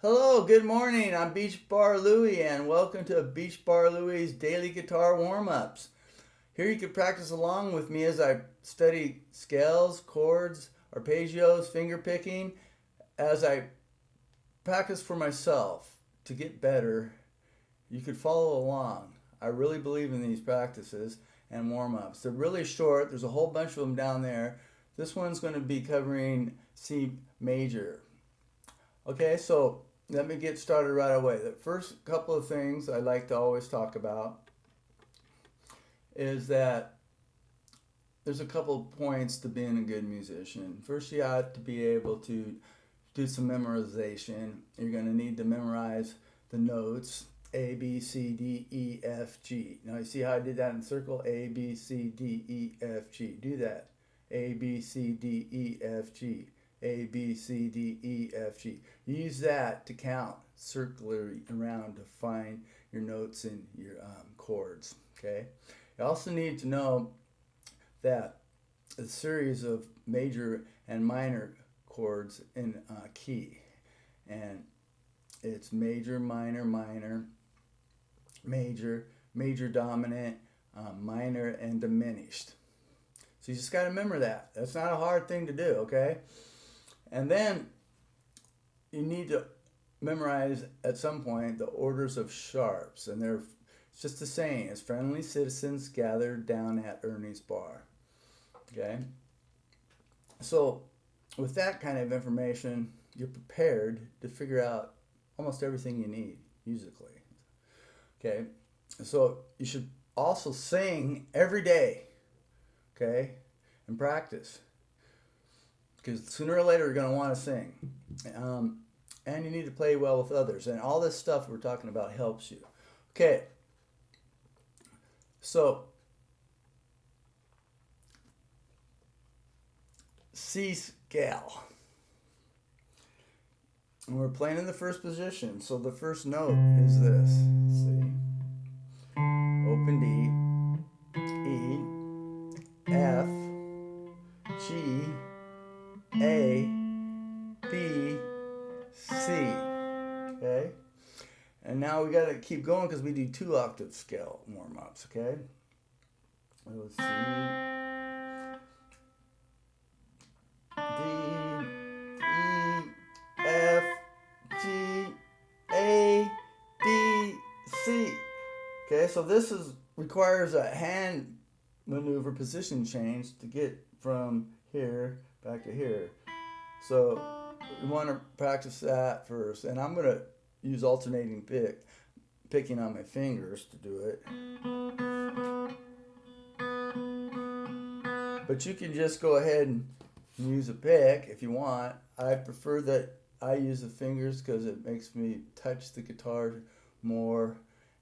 Hello, good morning. I'm Beach Bar Louie, and welcome to Beach Bar Louie's daily guitar warm ups. Here you can practice along with me as I study scales, chords, arpeggios, finger picking, as I practice for myself to get better. You could follow along. I really believe in these practices and warm ups. They're really short, there's a whole bunch of them down there. This one's going to be covering C major. Okay, so let me get started right away. The first couple of things I like to always talk about is that there's a couple of points to being a good musician. First, you have to be able to do some memorization. You're going to need to memorize the notes A, B, C, D, E, F, G. Now, you see how I did that in circle? A, B, C, D, E, F, G. Do that. A, B, C, D, E, F, G. A, B, C, D, E, F, G. Use that to count circularly around to find your notes in your chords. Okay. You also need to know that a series of major and minor chords in key, and it's major, minor, minor, major, major dominant, minor, and diminished. So you just got to remember that. That's not a hard thing to do, okay? And then you need to memorize at some point the orders of sharps, and they're just the same as friendly citizens gathered down at Ernie's bar. Okay? So with that kind of information, you're prepared to figure out almost everything you need musically. Okay? So you should also sing every day. Okay? And practice. Because sooner or later you're going to want to sing. And you need to play well with others. And all this stuff we're talking about helps you. Okay. So, C scale. And we're playing in the first position. So the first note is this. C. Open D. E. F. G. A, B, C. Okay? And now we got to keep going because we do 2-octave scale warm ups. Okay? Let's see. D, E, F, G, A, B, C. Okay, so this requires a hand maneuver position change to get from here back to here. So we want to practice that first. And I'm going to use alternating picking on my fingers to do it. But you can just go ahead and use a pick if you want. I prefer that I use the fingers because it makes me touch the guitar more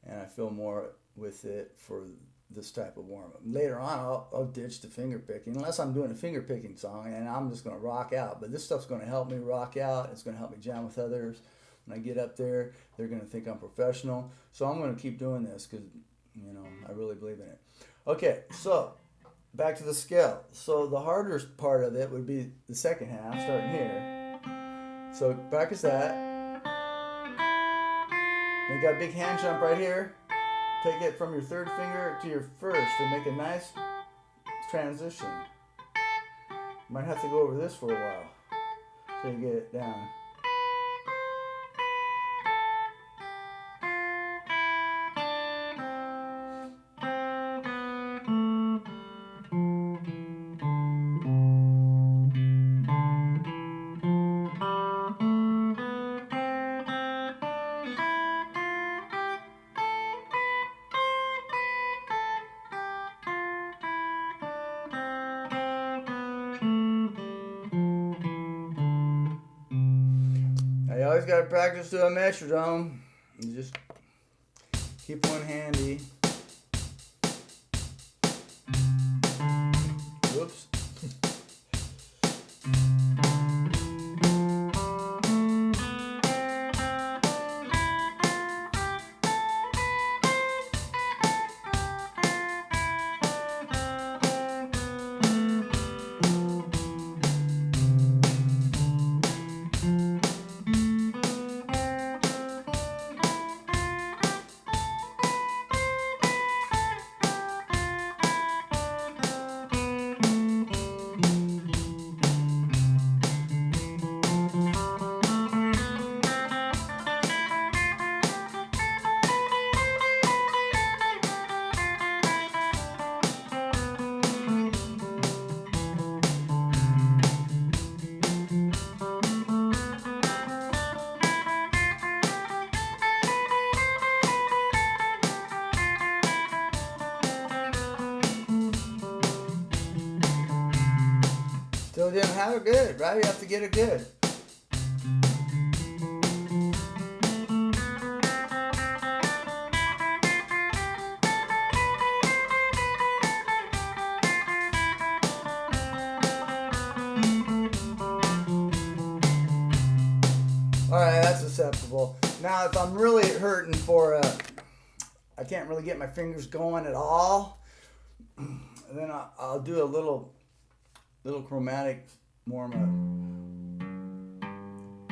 and I feel more with it for this type of warm-up. Later on, I'll ditch the finger picking, unless I'm doing a finger picking song and I'm just going to rock out. But this stuff's going to help me rock out. It's going to help me jam with others. When I get up there, they're going to think I'm professional. So I'm going to keep doing this because, I really believe in it. Okay, so back to the scale. So the harder part of it would be the second half, starting here. So practice that. We got a big hand jump right here. Take it from your third finger to your first and make a nice transition. Might have to go over this for a while till you get it down. You always got to practice to a metronome. You just keep one handy. Whoops. So then have it good, right? You have to get it good. Alright, that's acceptable. Now if I'm really hurting for I can't really get my fingers going at all, then I'll do a little chromatic warm up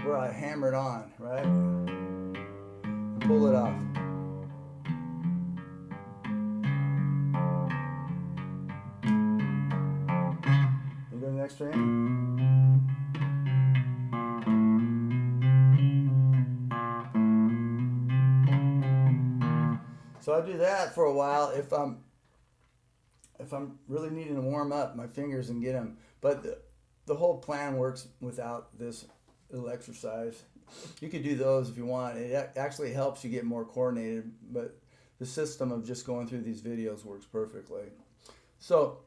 where I hammer it on, right? And pull it off. You go to the next string. So I do that for a while if I'm really needing to warm up my fingers and get them. But the whole plan works without this little exercise. You could do those if you want. It actually helps you get more coordinated, but the system of just going through these videos works perfectly. So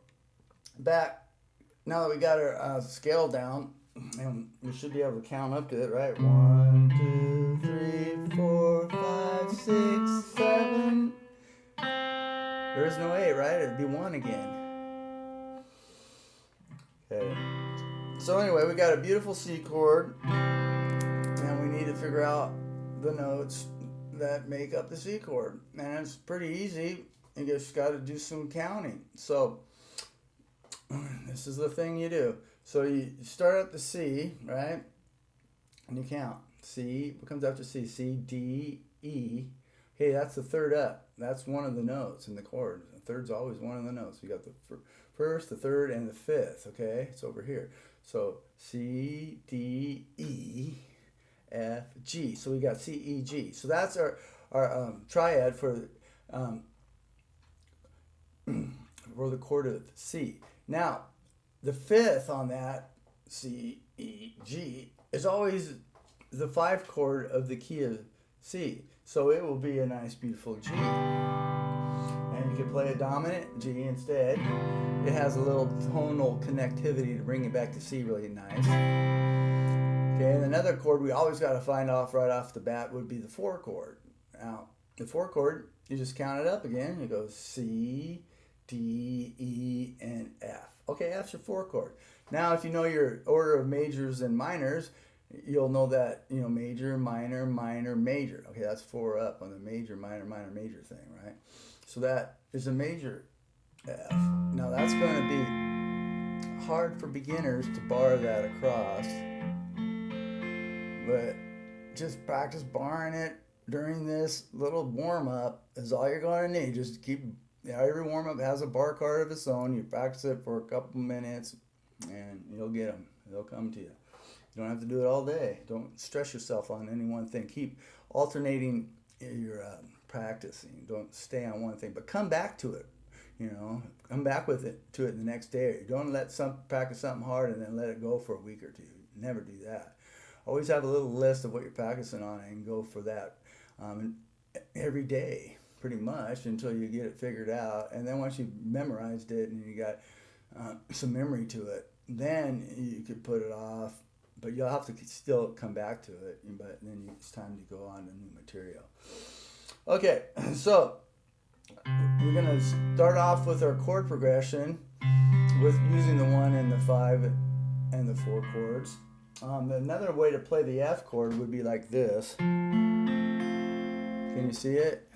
back, now that we got our scale down, and we should be able to count up to it, right? 1, 2, 3, 4, 5, 6, 7. There is no 8, right? It'd be 1 again. Okay. So anyway, we got a beautiful C chord, and we need to figure out the notes that make up the C chord. And it's pretty easy. You just got to do some counting. So this is the thing you do. So you start at the C, right? And you count. C, what comes after C? C, D, E. Okay, that's the third up. That's one of the notes in the chord. The third's always one of the notes. You got the first, the third, and the fifth, okay? It's over here. So C, D, E, F, G. So we got C, E, G. So that's our triad for the chord of C. Now, the fifth on that, C, E, G, is always the 5th chord of the key of C. So it will be a nice, beautiful G. And you can play a dominant G instead. It has a little tonal connectivity to bring it back to C really nice. Okay, and another chord we always got to find off right off the bat would be the 4 chord. Now, the 4 chord, you just count it up again. You go C, D, E, and F. Okay, F's your 4 chord. Now, if you know your order of majors and minors, you'll know that, major, minor, minor, major. Okay, that's 4 up on the major, minor, minor, major thing, right? So that is a major F. Now, that's going to be hard for beginners to bar that across, but just practice barring it during this little warm-up is all you're going to need. Just keep, every warm-up has a bar chord of its own. You practice it for a couple minutes, and you'll get them. They'll come to you. You don't have to do it all day. Don't stress yourself on any one thing. Keep alternating your practicing. Don't stay on one thing, but come back to it. Come back to it the next day. Don't practice something hard and then let it go for a week or two. Never do that. Always have a little list of what you're practicing on and go for that every day, pretty much, until you get it figured out. And then once you've memorized it and you got some memory to it, then you could put it off. But you'll have to still come back to it, but then it's time to go on to new material. Okay, so we're going to start off with our chord progression with using the 1 and the 5 and the 4 chords. Another way to play the F chord would be like this. Can you see it?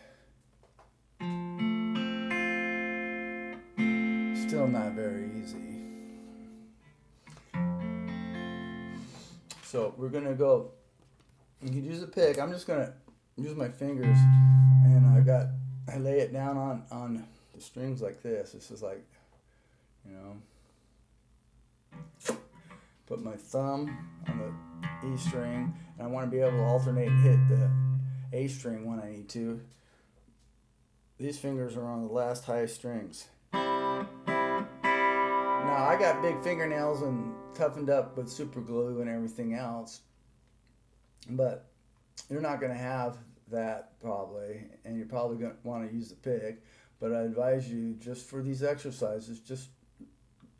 Still not very easy. So we're going to go, you can use a pick. I'm just going to use my fingers, and I lay it down on the strings like this. This is like, put my thumb on the E string, and I want to be able to alternate and hit the A string when I need to. These fingers are on the last highest strings. Now, I got big fingernails and toughened up with super glue and everything else, but you're not going to have that probably, and you're probably going to want to use the pick. But I advise you, just for these exercises, just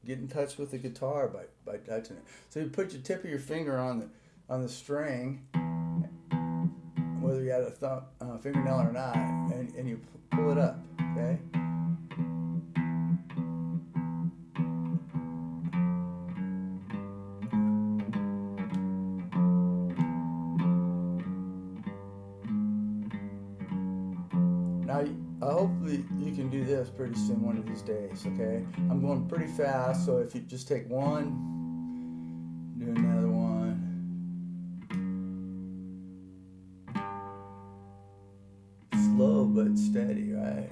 get in touch with the guitar by touching it. So you put your tip of your finger on the string, whether you had a fingernail or not, and you pull it up, okay? Now, hopefully you can do this pretty soon one of these days, okay? I'm going pretty fast, so if you just take one, do another one. Slow but steady, right?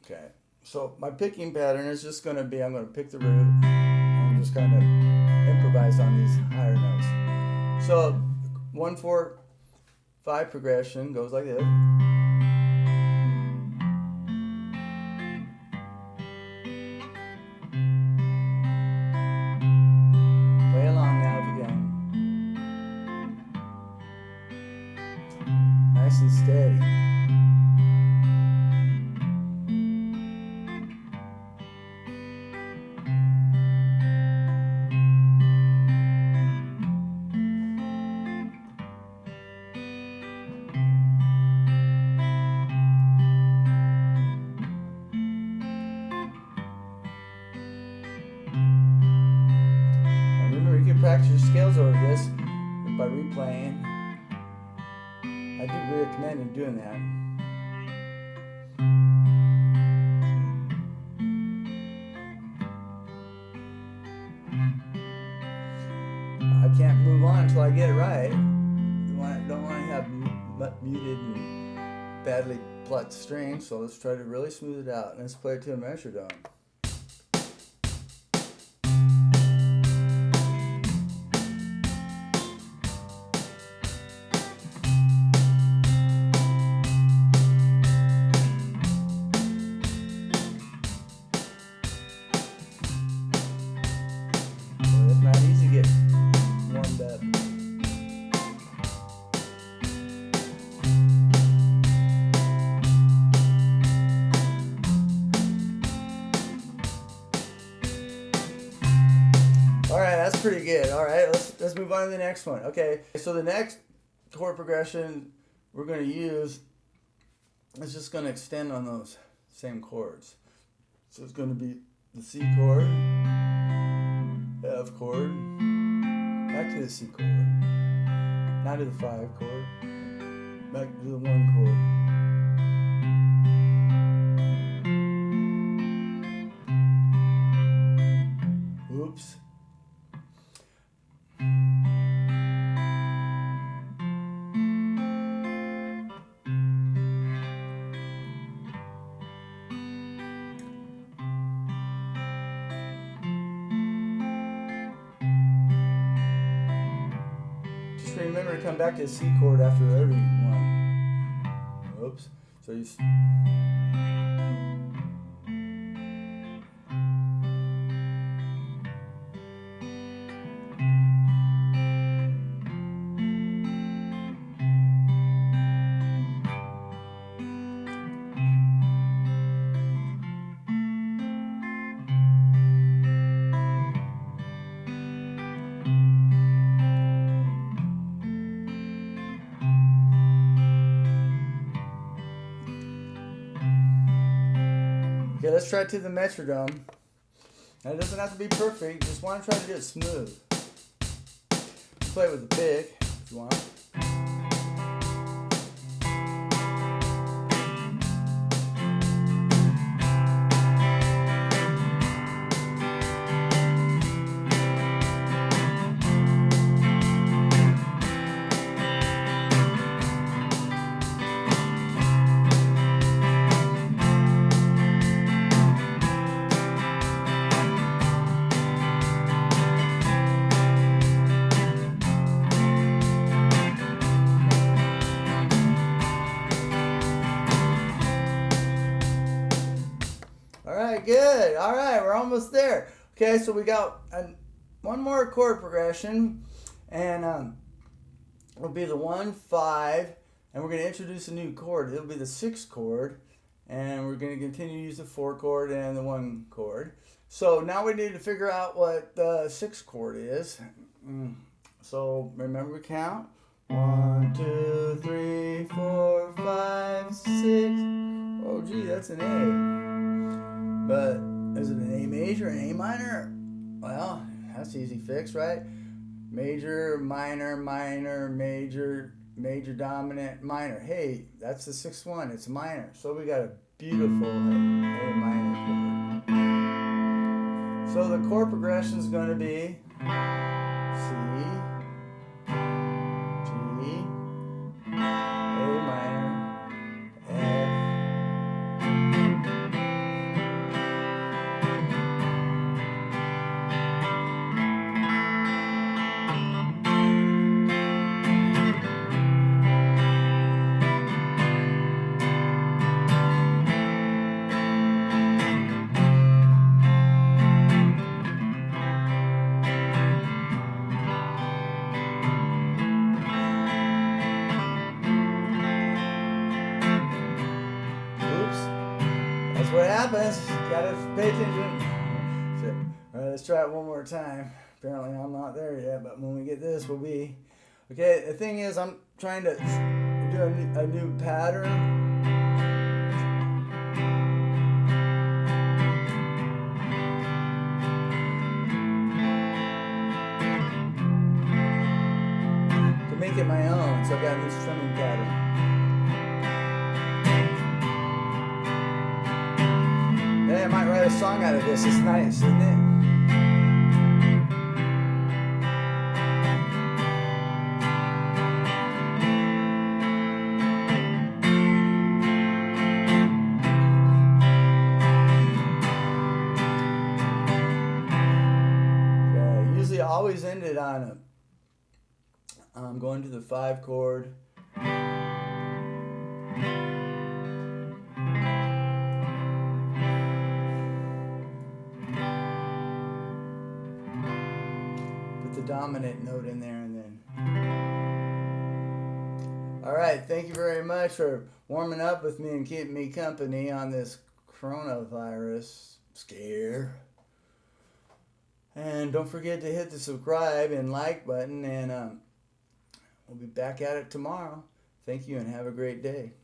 Okay, so my picking pattern is just going to be, I'm going to pick the root, and I'm just kind of improvise on these higher notes. So 1, 4, 5 progression goes like this. Play along now if you can. Nice and steady. Practice your scales over this by replaying. I do recommend doing that. I can't move on until I get it right. Don't want to have muted and badly plucked strings, so let's try to really smooth it out. And let's play it to a metronome. That's pretty good. All right, let's move on to the next one. Okay, so the next chord progression we're going to use is just going to extend on those same chords. So it's going to be the C chord, F chord, back to the C chord, now to the 5 chord, back to the 1 chord. Oops. Remember to come back to the C chord after every one. Oops. So you. Okay, let's try it to the metronome. Now, it doesn't have to be perfect. Just want to try to do it smooth. Play it with a pick if you want. Good. All right, we're almost there. Okay, so we got one more chord progression, and it'll be the 1, 5, and we're going to introduce a new chord. It'll be the 6th chord, and we're going to continue to use the 4 chord and the 1 chord. So now we need to figure out what the 6th chord is. So remember we count. 1, 2, 3, 4, 5, 6. Oh gee, that's an A. But is it an A major, an A minor? Well, that's easy fix, right? Major, minor, minor, major, major dominant, minor. Hey, that's the 6th one. It's minor. So we got a beautiful A minor chord. So the chord progression is going to be C, G, A minor, F, That's what happens. Gotta pay attention. So, all right, let's try it one more time. Apparently I'm not there yet, but when we get this, we'll be. Okay, the thing is, I'm trying to do a new pattern. To make it my own, so I've got a new strumming pattern. Hey, I might write a song out of this. It's nice, isn't it? Okay, usually I always end it on I'm going to the 5 chord. The dominant note in there, and then all right, thank you very much for warming up with me and keeping me company on this coronavirus scare. And don't forget to hit the subscribe and like button, and we'll be back at it tomorrow. Thank you and have a great day.